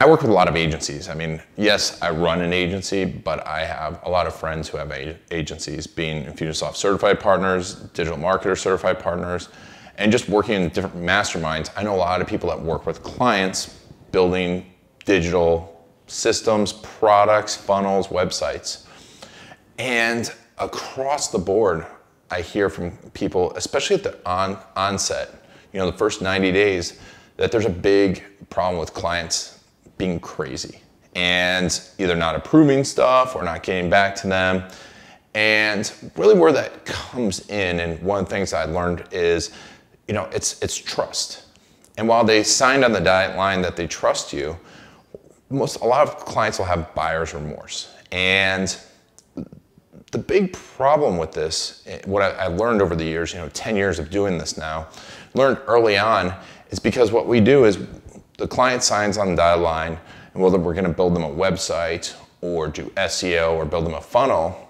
I work with a lot of agencies. I mean, yes, I run an agency, but I have a lot of friends who have agencies, being Infusionsoft certified partners, digital marketer certified partners, and just working in different masterminds. I know a lot of people that work with clients building digital systems, products, funnels, websites. And across the board, I hear from people, especially at the onset, the first 90 days, that there's a big problem with clients being crazy and either not approving stuff or not getting back to them. And really where that comes in, and one of the things I learned is, it's trust. And while they signed on the dotted line that they trust you, a lot of clients will have buyer's remorse. And the big problem with this, what I learned over the years, 10 years of doing this now, learned early on, is because what we do is the client signs on the dotted line, and whether we're going to build them a website or do SEO or build them a funnel,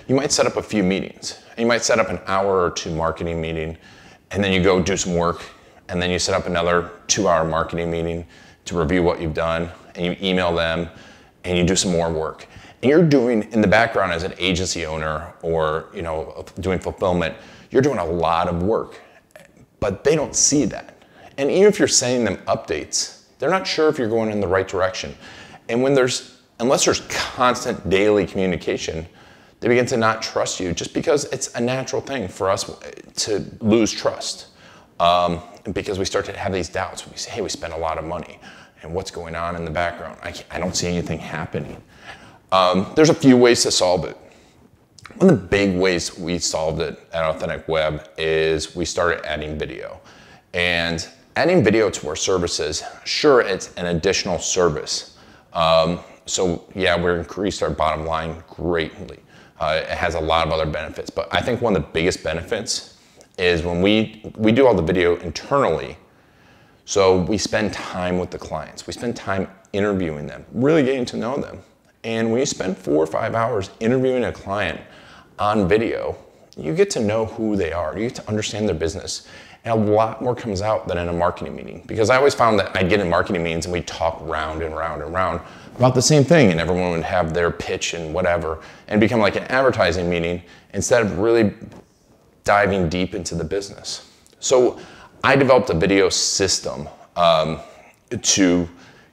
you might set up a few meetings. You might set up an hour or two marketing meeting, and then you go do some work, and then you set up another 2-hour marketing meeting to review what you've done, and you email them, and you do some more work. And you're doing, in the background as an agency owner or doing fulfillment, you're doing a lot of work, but they don't see that. And even if you're sending them updates, they're not sure if you're going in the right direction. And unless there's constant daily communication, they begin to not trust you, just because it's a natural thing for us to lose trust. Because we start to have these doubts. We say, hey, we spent a lot of money, and what's going on in the background? I don't see anything happening. There's a few ways to solve it. One of the big ways we solved it at Authentic Web is we started adding video. And adding video to our services, sure, it's an additional service. So yeah, we increased our bottom line greatly. It has a lot of other benefits, but I think one of the biggest benefits is when we do all the video internally. So we spend time with the clients. We spend time interviewing them, really getting to know them. And when you spend 4 or 5 hours interviewing a client on video, you get to know who they are. You get to understand their business. And a lot more comes out than in a marketing meeting. Because I always found that I'd get in marketing meetings and we'd talk round and round and round about the same thing, and everyone would have their pitch and whatever, and become like an advertising meeting instead of really diving deep into the business. So I developed a video system to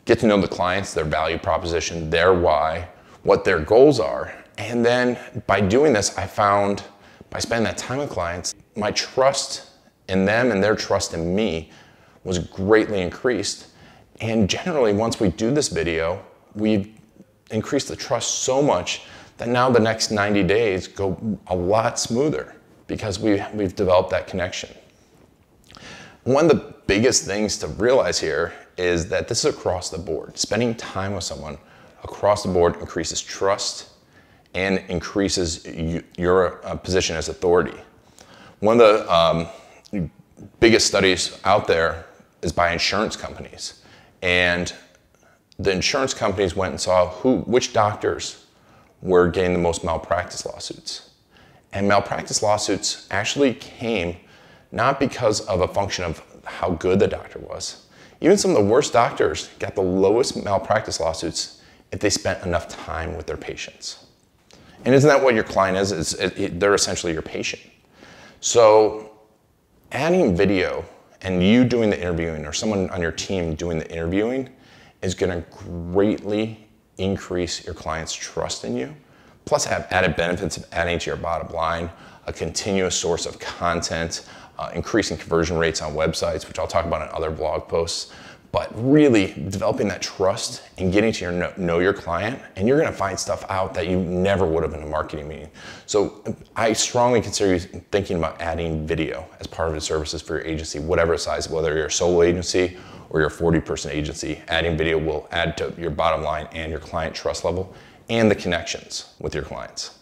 get to know the clients, their value proposition, their why, what their goals are. And then by doing this, I found, by spending that time with clients, my trust in them and their trust in me was greatly increased. And generally, once we do this video, we've increased the trust so much that now the next 90 days go a lot smoother because we've developed that connection. One of the biggest things to realize here is that this is across the board. Spending time with someone across the board increases trust and increases your position as authority. One of the biggest studies out there is by insurance companies. And the insurance companies went and saw which doctors were getting the most malpractice lawsuits. And malpractice lawsuits actually came not because of a function of how good the doctor was. Even some of the worst doctors got the lowest malpractice lawsuits if they spent enough time with their patients. And isn't that what your client is? They're essentially your patient. So adding video and you doing the interviewing, or someone on your team doing the interviewing, is going to greatly increase your client's trust in you. Plus have added benefits of adding to your bottom line, a continuous source of content, increasing conversion rates on websites, which I'll talk about in other blog posts. But really developing that trust and getting to know your client, and you're going to find stuff out that you never would have in a marketing meeting. So I strongly consider you thinking about adding video as part of the services for your agency, whatever size, whether you're a solo agency or your 40-person agency. Adding video will add to your bottom line and your client trust level and the connections with your clients.